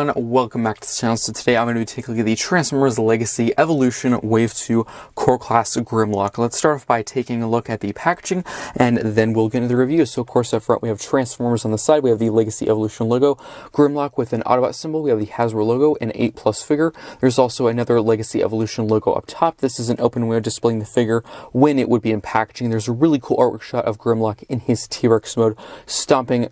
everyone, welcome back to the channel. So today I'm going to be taking a look at the Transformers Legacy Evolution Wave 2 Core Class Grimlock. Let's start off by taking a look at the packaging and then we'll get into the review. So of course up front we have Transformers on the side, we have the Legacy Evolution logo, Grimlock with an Autobot symbol, we have the Hasbro logo, an 8+ figure. There's also another Legacy Evolution logo up top. This is an open way of displaying the figure when it would be in packaging. There's a really cool artwork shot of Grimlock in his T-Rex mode, stomping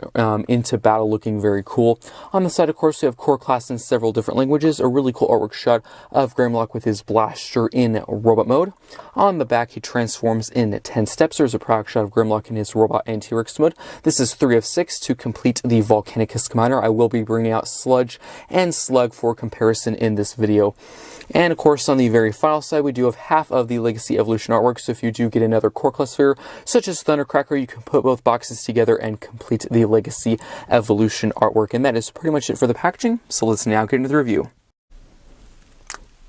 into battle, looking very cool. On the side, of course, we have Core Class in several different languages, a really cool artwork shot of Grimlock with his blaster in robot mode. On the back, he transforms in 10 steps. There's a product shot of Grimlock in his robot and T-Rex mode. This is 3 of 6 to complete the Volcanicus Commander. I will be bringing out Sludge and Slug for comparison in this video. And of course, on the very final side, we do have half of the Legacy Evolution artwork, so if you do get another Core Class figure, such as Thundercracker, you can put both boxes together and complete the Legacy Evolution artwork. And that is pretty much it for the packaging, so let's now get into the review.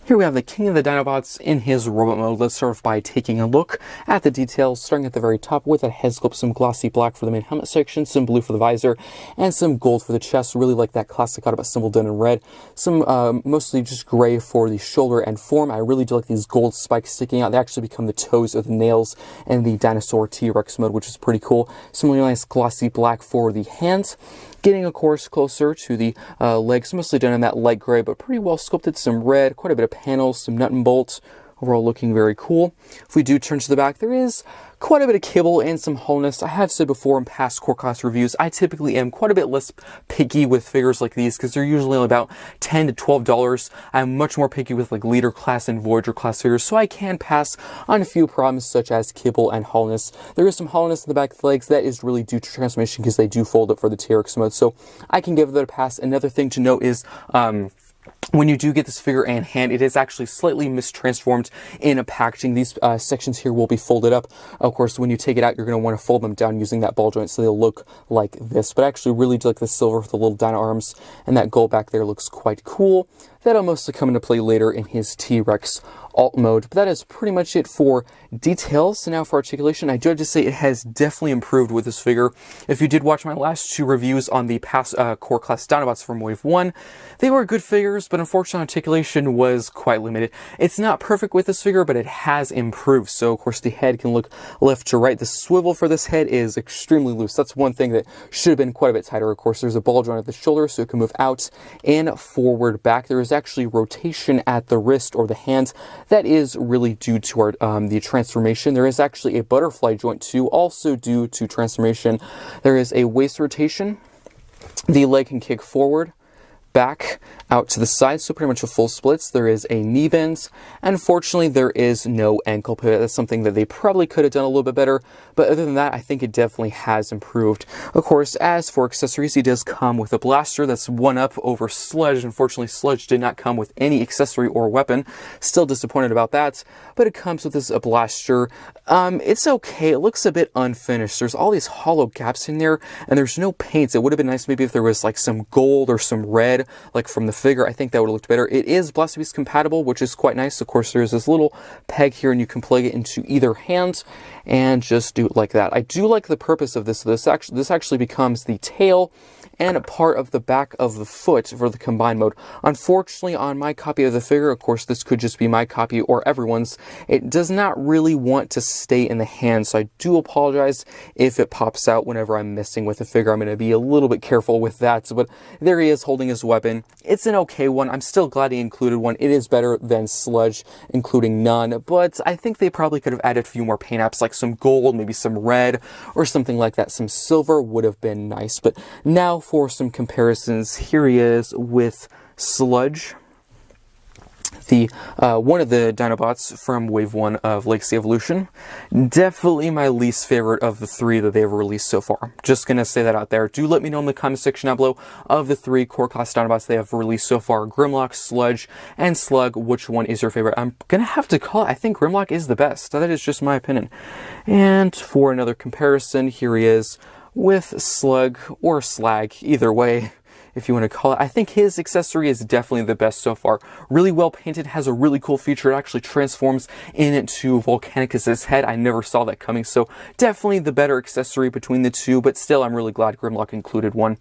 Here we have the King of the Dinobots in his robot mode. Let's start off by taking a look at the details, starting at the very top with a head sculpt, some glossy black for the main helmet section, some blue for the visor, and some gold for the chest. Really like that classic Autobot symbol done in red. Some mostly just gray for the shoulder and form. I really do like these gold spikes sticking out. They actually become the toes or the nails in the Dinosaur T-Rex mode, which is pretty cool. Some really nice glossy black for the hands. Getting, of course, closer to the legs, mostly done in that light gray, but pretty well sculpted. Some red, quite a bit of panels, some nut and bolts. Overall looking very cool. If we do turn to the back, there is quite a bit of kibble and some hollowness. I have said before in past Core Class reviews, I typically am quite a bit less picky with figures like these because they're usually only about $10 to $12. I'm much more picky with like Leader Class and Voyager Class figures, so I can pass on a few problems such as kibble and hollowness. There is some hollowness in the back of the legs. That is really due to transformation because they do fold up for the T-Rex mode, so I can give that a pass. Another thing to note is when you do get this figure in hand, it is actually slightly mistransformed in a packaging. These sections here will be folded up. Of course, when you take it out, you're going to want to fold them down using that ball joint so they'll look like this. But I actually really do like the silver with the little dino arms, and that gold back there looks quite cool. That'll mostly come into play later in his T-Rex alt mode. But that is pretty much it for details. So now for articulation, I do have to say it has definitely improved with this figure. If you did watch my last 2 reviews on the past Core Class Dinobots from Wave 1, they were good figures, but unfortunately articulation was quite limited. It's not perfect with this figure, but it has improved. So of course the head can look left to right. The swivel for this head is extremely loose. That's one thing that should have been quite a bit tighter. Of course, there's a ball joint at the shoulder, so it can move out and forward back. There is actually rotation at the wrist or the hand. That is really due to our the transformation. There is actually a butterfly joint too, also due to transformation. There is a waist rotation. The leg can kick forward, back, out to the side, so pretty much a full splits. There is a knee bend. Unfortunately, there is no ankle pivot. That's something that they probably could have done a little bit better, but other than that, I think it definitely has improved. Of course, as for accessories, he does come with a blaster. That's one up over Sludge. Unfortunately, Sludge did not come with any accessory or weapon. Still disappointed about that, but it comes with this blaster. It's okay. It looks a bit unfinished. There's all these hollow gaps in there, and there's no paints. It would have been nice maybe if there was like some gold or some red, like from the figure. I think that would have looked better. It is Blaster Beast compatible, which is quite nice. Of course, there's this little peg here, and you can plug it into either hand and just do it like that. I do like the purpose of this. This actually becomes the tail and a part of the back of the foot for the combined mode. Unfortunately, on my copy of the figure, of course, this could just be my copy or everyone's, it does not really want to stay in the hand, so I do apologize if it pops out whenever I'm messing with the figure. I'm going to be a little bit careful with that, but there he is holding his weapon. It's an okay one. I'm still glad he included one. It is better than Sludge, including none, but I think they probably could have added a few more paint apps, like some gold, maybe some red, or something like that. Some silver would have been nice, but now for some comparisons, here he is with Sludge, the one of the Dinobots from Wave 1 of Legacy Evolution. Definitely my least favorite of the 3 that they've released so far. Just gonna say that out there. Do let me know in the comment section down below, of the 3 Core Class Dinobots they have released so far, Grimlock, Sludge, and Slug, which one is your favorite? I'm gonna have to call it, I think Grimlock is the best. That is just my opinion. And for another comparison, here he is with Slug, or Slag, either way, if you want to call it. I think his accessory is definitely the best so far. Really well painted, has a really cool feature. It actually transforms into Volcanicus' head. I never saw that coming, so definitely the better accessory between the two, but still I'm really glad Grimlock included one.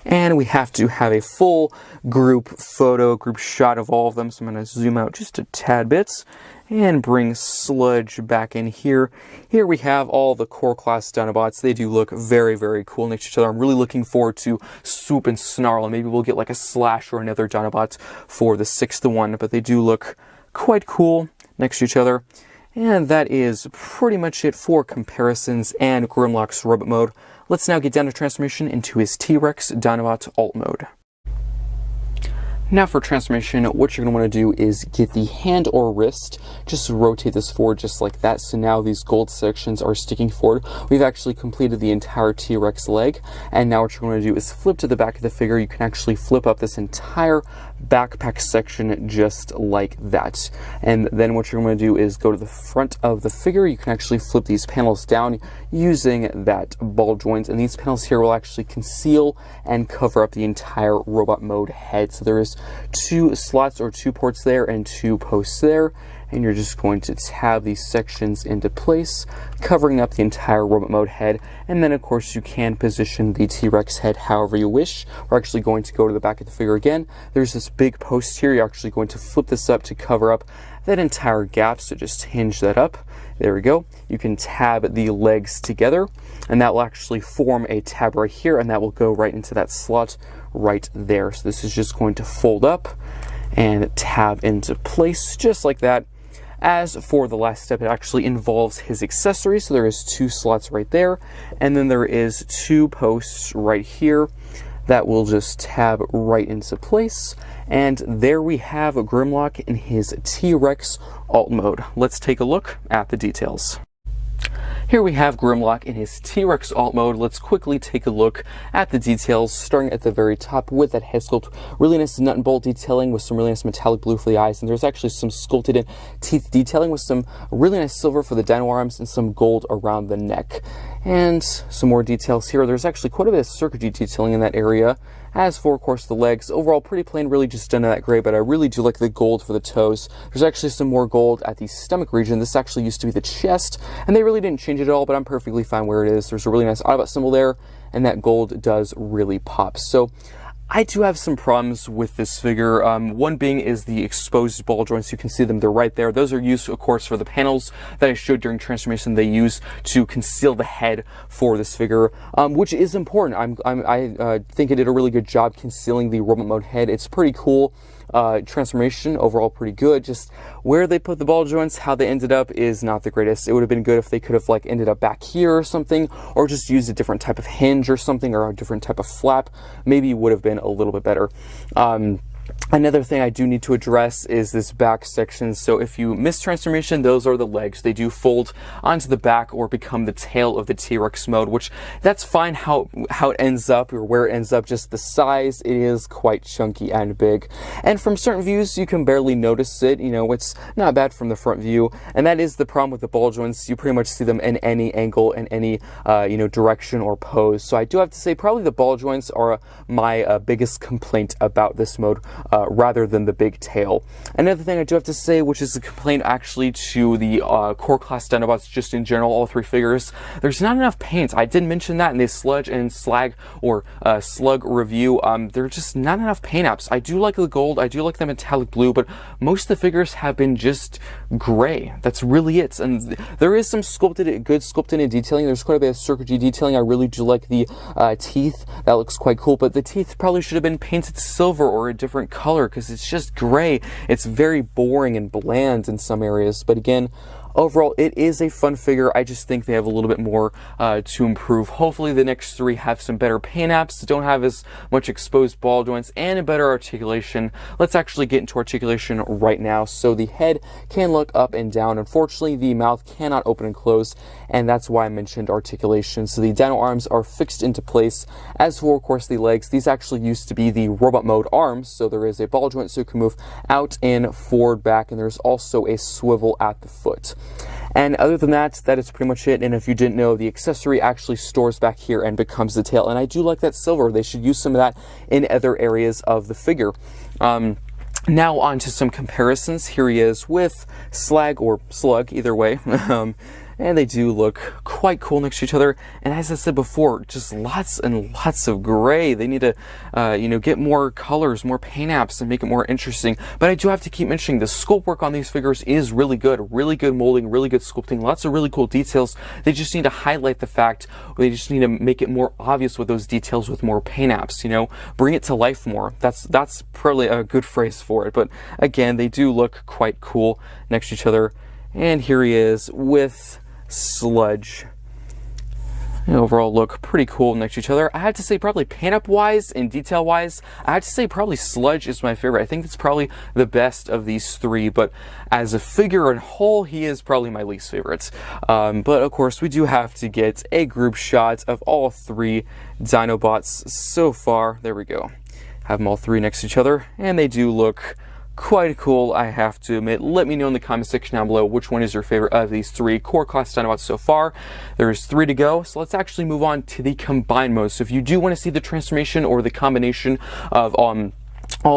And we have to have a full group shot of all of them. So I'm going to zoom out just a tad bit and bring Sludge back in here. Here we have all the core class Dinobots. They do look very, very cool next to each other. I'm really looking forward to Swoop and Snarl, and maybe we'll get like a Slash or another Dinobot for the 6th one, but they do look quite cool next to each other. And that is pretty much it for comparisons and Grimlock's robot mode. Let's now get down to transformation into his T-Rex Dinobot alt mode. Now for transformation, what you're going to want to do is get the hand or wrist, just rotate this forward just like that. So now these gold sections are sticking forward. We've actually completed the entire T-Rex leg, and now what you're going to do is flip to the back of the figure. You can actually flip up this entire backpack section just like that. And then what you're going to do is go to the front of the figure. You can actually flip these panels down using that ball joint, and these panels here will actually conceal and cover up the entire robot mode head. So there is 2 slots or 2 ports there and 2 posts there, and you're just going to tab these sections into place, covering up the entire robot mode head. And then of course you can position the T-Rex head however you wish. We're actually going to go to the back of the figure again. There's this big post here. You're actually going to flip this up to cover up that entire gap, so just hinge that up. There we go. You can tab the legs together, and that will actually form a tab right here, and that will go right into that slot right there. So this is just going to fold up and tab into place just like that. As for the last step, it actually involves his accessories. So there is 2 slots right there, and then there is 2 posts right here that will just tab right into place. And there we have Grimlock in his T-Rex alt mode. Let's take a look at the details. Here we have Grimlock in his T-Rex alt mode. Let's quickly take a look at the details, starting at the very top with that head sculpt. Really nice nut and bolt detailing with some really nice metallic blue for the eyes, and there's actually some sculpted in teeth detailing with some really nice silver for the dino arms and some gold around the neck. And some more details here. There's actually quite a bit of circuitry detailing in that area. As for, of course, the legs, overall pretty plain, really just done in that gray, but I really do like the gold for the toes. There's actually some more gold at the stomach region. This actually used to be the chest, and they really didn't change it at all, but I'm perfectly fine where it is. There's a really nice Autobot symbol there, and that gold does really pop. So I do have some problems with this figure. One being is the exposed ball joints. You can see them, they're right there. Those are used, of course, for the panels that I showed during transformation. They use to conceal the head for this figure, which is important. I think it did a really good job concealing the robot mode head. It's pretty cool. Transformation overall pretty good. Just where they put the ball joints, how they ended up is not the greatest. It would have been good if they could have like ended up back here or something, or just used a different type of hinge or something, or a different type of flap. Maybe it would have been a little bit better. Another thing I do need to address is this back section. So if you miss transformation, those are the legs. They do fold onto the back or become the tail of the T-Rex mode, which that's fine how it ends up or where it ends up. Just the size, it is quite chunky and big. And from certain views, you can barely notice it. You know, it's not bad from the front view. And that is the problem with the ball joints. You pretty much see them in any angle, in any, direction or pose. So I do have to say probably the ball joints are my biggest complaint about this mode. Rather than the big tail. Another thing I do have to say, which is a complaint actually to the core class Dinobots just in general, all 3 figures, there's not enough paint. I did mention that in the sludge and slag or slug review. There's just not enough paint apps. I do like the gold, I do like the metallic blue, but most of the figures have been just gray. That's really it. And there is some good sculpted in detailing. There's quite a bit of circuitry detailing. I really do like the teeth. That looks quite cool, but the teeth probably should have been painted silver or a different color, because it's just gray. It's very boring and bland in some areas, but again, overall, it is a fun figure. I just think they have a little bit more to improve. Hopefully the next 3 have some better paint apps, don't have as much exposed ball joints, and a better articulation. Let's actually get into articulation right now. So the head can look up and down. Unfortunately, the mouth cannot open and close, and that's why I mentioned articulation. So the dino arms are fixed into place. As for, of course, the legs, these actually used to be the robot mode arms. So there is a ball joint so you can move out, in, forward, back, and there's also a swivel at the foot. And other than that, that is pretty much it. And if you didn't know, the accessory actually stores back here and becomes the tail. And I do like that silver. They should use some of that in other areas of the figure. Now on to some comparisons. Here he is with Slag or Slug, either way. and they do look quite cool next to each other. And as I said before, just lots and lots of gray. They need to, get more colors, more paint apps, and make it more interesting. But I do have to keep mentioning the sculpt work on these figures is really good molding, really good sculpting, lots of really cool details. They just need to highlight the fact, they just need to make it more obvious with those details with more paint apps, bring it to life more. That's probably a good phrase for it. But again, they do look quite cool next to each other. And here he is with Sludge. They overall look pretty cool next to each other. I had to say probably paint up wise and detail wise, I had to say probably Sludge is my favorite. I think it's probably the best of these three, but as a figure in whole, he is probably my least favorite. But of course, we do have to get a group shot of all three Dinobots so far. There we go. Have them all three next to each other, and they do look quite cool, I have to admit. Let me know in the comment section down below which one is your favorite of these three core class Dinobots so far. There's 3 to go, so let's actually move on to the combined mode. So if you do want to see the transformation or the combination of all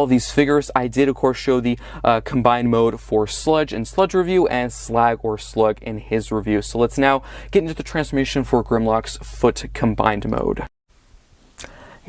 of these figures, I did of course show the combined mode for Sludge in Sludge review and Slag or Slug in his review. So let's now get into the transformation for Grimlock's foot combined mode.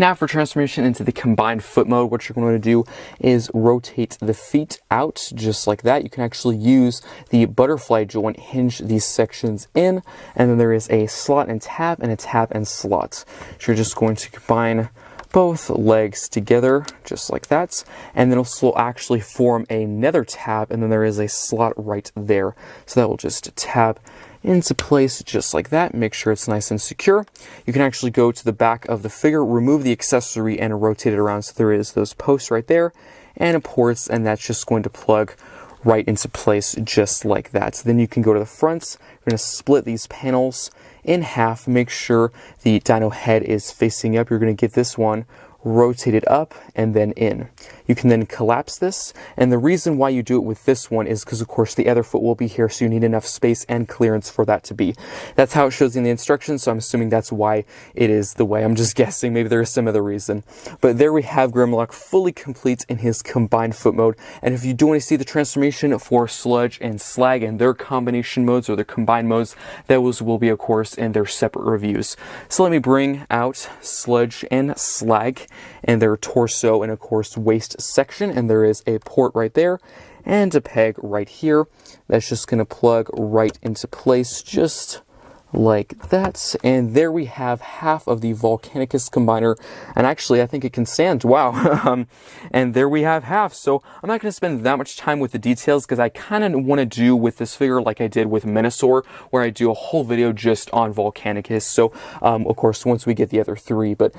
Now for transformation into the combined foot mode, what you're going to do is rotate the feet out just like that. You can actually use the butterfly joint, hinge these sections in, and then there is a slot and tab and a tab and slot. So you're just going to combine both legs together just like that, and then this will actually form another tab, and then there is a slot right there. So that will just tab into place just like that. Make sure it's nice and secure. You can actually go to the back of the figure, remove the accessory, and rotate it around. So there is those posts right there and ports, and that's just going to plug right into place just like that. So then you can go to the front. You're going to split these panels in half. Make sure the dino head is facing up. You're going to get this one rotated up and then in. You can then collapse this, and the reason why you do it with this one is because of course the other foot will be here, so you need enough space and clearance for that to be. That's how it shows in the instructions, so I'm assuming that's why it is the way. I'm just guessing, maybe there is some other reason. But there we have Grimlock fully complete in his combined foot mode, and if you do want to see the transformation for Sludge and Slag and their combination modes or their combined modes, those will be of course in their separate reviews. So let me bring out Sludge and Slag and their torso and of course waist section, and there is a port right there and a peg right here that's just going to plug right into place just like that. And there we have half of the Volcanicus combiner, and actually I think it can stand. Wow. And there we have half. So I'm not going to spend that much time with the details because I kind of want to do with this figure like I did with Minosaur, where I do a whole video just on Volcanicus. So of course once we get the other three, but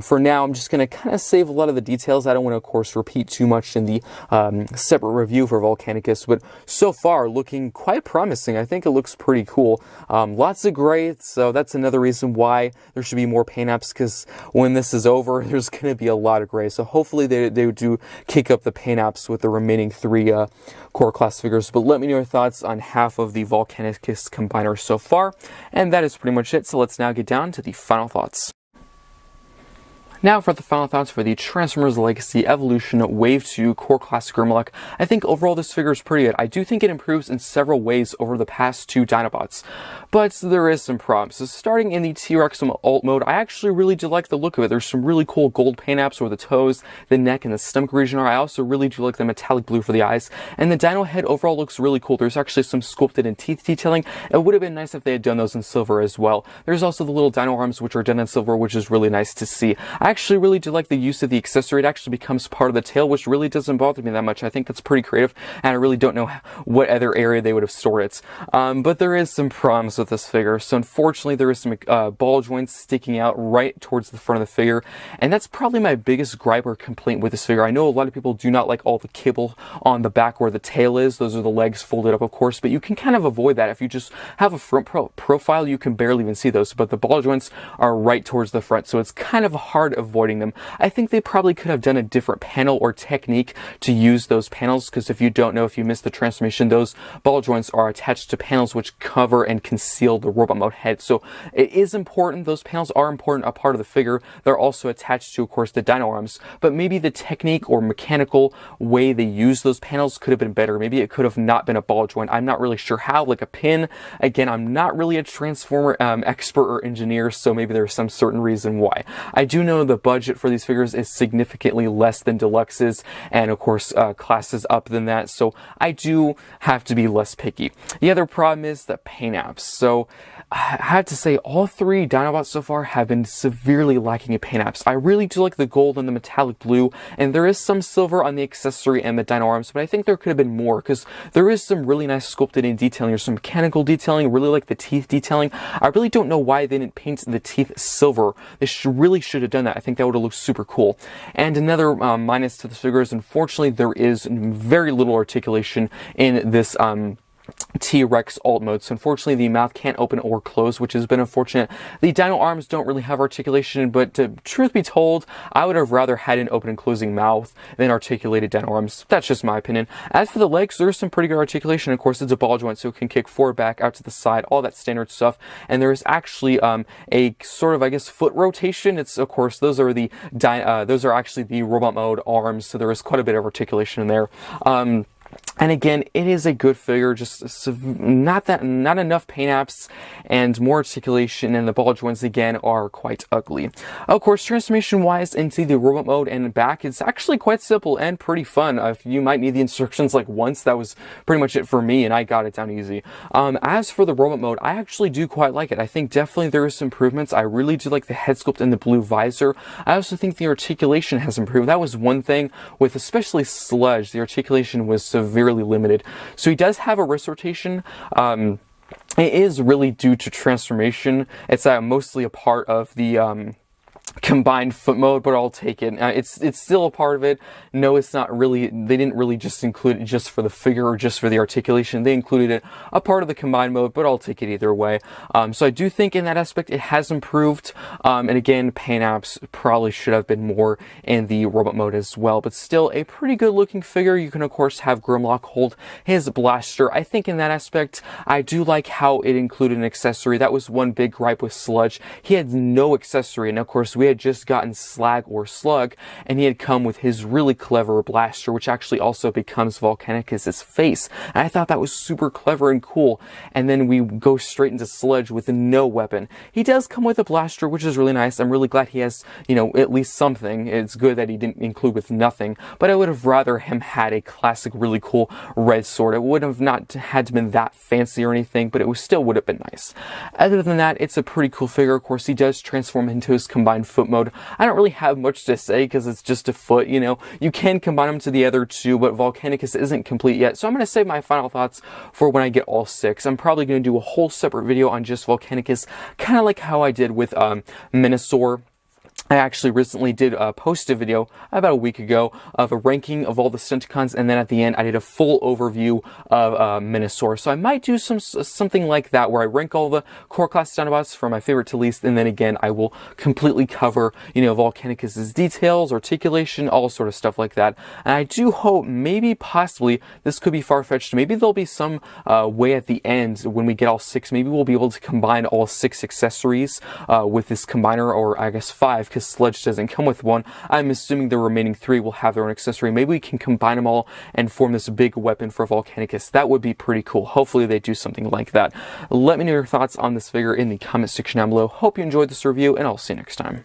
for now I'm just going to kind of save a lot of the details. I don't want to of course repeat too much in the separate review for Volcanicus, but so far looking quite promising. I think it looks pretty cool. Lots of gray, so that's another reason why there should be more paint apps, because when this is over there's going to be a lot of gray. So hopefully they do kick up the paint apps with the remaining 3 core class figures. But let me know your thoughts on half of the Volcanicus combiner so far, and that is pretty much it. So let's now get down to the final thoughts. Now for the final thoughts for the Transformers Legacy Evolution Wave 2 Core Class Grimlock. I think overall this figure is pretty good. I do think it improves in several ways over the past 2 Dinobots, but there is some problems. So starting in the T-Rex alt mode, I actually really do like the look of it. There's some really cool gold paint apps where the toes, the neck, and the stomach region are. I also really do like the metallic blue for the eyes, and the dino head overall looks really cool. There's actually some sculpted and teeth detailing. It would have been nice if they had done those in silver as well. There's also the little dino arms which are done in silver, which is really nice to see. I actually really do like the use of the accessory. It actually becomes part of the tail, which really doesn't bother me that much. I think that's pretty creative, and I really don't know what other area they would have stored it. But there is some problems with this figure. So unfortunately, there is some ball joints sticking out right towards the front of the figure, and that's probably my biggest gripe or complaint with this figure. I know a lot of people do not like all the cable on the back where the tail is. Those are the legs folded up, of course, but you can kind of avoid that. If you just have a front profile, you can barely even see those, but the ball joints are right towards the front, so it's kind of hard avoiding them. I think they probably could have done a different panel or technique to use those panels, because if you don't know, if you missed the transformation, those ball joints are attached to panels which cover and conceal the robot mode head. So it is important. Those panels are important, a part of the figure. They're also attached to, of course, the dino arms, but maybe the technique or mechanical way they use those panels could have been better. Maybe it could have not been a ball joint. I'm not really sure how, like a pin. Again, I'm not really a Transformer expert or engineer, so maybe there's some certain reason why. I do know the budget for these figures is significantly less than Deluxe's, and of course classes up than that, so I do have to be less picky. The other problem is the paint apps. So I have to say, all three Dinobots so far have been severely lacking in paint apps. I really do like the gold and the metallic blue, and there is some silver on the accessory and the dino arms, but I think there could have been more, because there is some really nice sculpted in detailing. There's some mechanical detailing, really like the teeth detailing. I really don't know why they didn't paint the teeth silver. They really should have done that. I think that would have looked super cool. And another minus to the figure is, unfortunately, there is very little articulation in this T-Rex alt mode. So unfortunately the mouth can't open or close, which has been unfortunate. The dino arms don't really have articulation, but truth be told, I would have rather had an open and closing mouth than articulated dino arms. That's just my opinion. As for the legs, there's some pretty good articulation. Of course, it's a ball joint, so it can kick forward, back, out to the side, all that standard stuff. And there's actually a sort of, I guess, foot rotation. It's, of course, those are actually the robot mode arms, so there is quite a bit of articulation in there. And again, it is a good figure, just not enough paint apps and more articulation, and the ball joints again are quite ugly. Of course, transformation wise into the robot mode and back, it's actually quite simple and pretty fun. If you might need the instructions like once, that was pretty much it for me, and I got it down easy. As for the robot mode, I actually do quite like it. I think definitely there is some improvements. I really do like the head sculpt and the blue visor. I also think the articulation has improved. That was one thing with especially Sludge. The articulation was severely limited. So he does have a wrist rotation. It is really due to transformation. It's mostly a part of the combined foot mode, but I'll take it. It's still a part of it. No, it's not really. They didn't really just include it just for the figure or just for the articulation. They included it a part of the combined mode, but I'll take it either way. So I do think in that aspect it has improved. And again, paint apps probably should have been more in the robot mode as well, but still a pretty good looking figure. You can of course have Grimlock hold his blaster. I think in that aspect, I do like how it included an accessory. That was one big gripe with Sludge. He had no accessory, and of course we had just gotten Slag or Slug, and he had come with his really clever blaster, which actually also becomes Volcanicus's face. And I thought that was super clever and cool. And then we go straight into Sludge with no weapon. He does come with a blaster, which is really nice. I'm really glad he has, at least something. It's good that he didn't include with nothing, but I would have rather him had a classic, really cool red sword. It would have not had to been that fancy or anything, but it still would have been nice. Other than that, it's a pretty cool figure. Of course, he does transform into his combined foot mode. I don't really have much to say because it's just a foot, You can combine them to the other two, but Volcanicus isn't complete yet. So I'm going to save my final thoughts for when I get all six. I'm probably going to do a whole separate video on just Volcanicus, kind of like how I did with Minosaur. I actually recently did post a video about a week ago of a ranking of all the Stunticons, and then at the end I did a full overview of Minosaur. So I might do something like that where I rank all the core class Dinobots from my favorite to least, and then again I will completely cover, Volcanicus's details, articulation, all sort of stuff like that. And I do hope, maybe possibly, this could be far-fetched, maybe there'll be some way at the end when we get all six, maybe we'll be able to combine all six accessories with this combiner, or I guess 5, because Sludge doesn't come with one. I'm assuming the remaining 3 will have their own accessory. Maybe we can combine them all and form this big weapon for Volcanicus. That would be pretty cool. Hopefully they do something like that. Let me know your thoughts on this figure in the comment section down below. Hope you enjoyed this review, and I'll see you next time.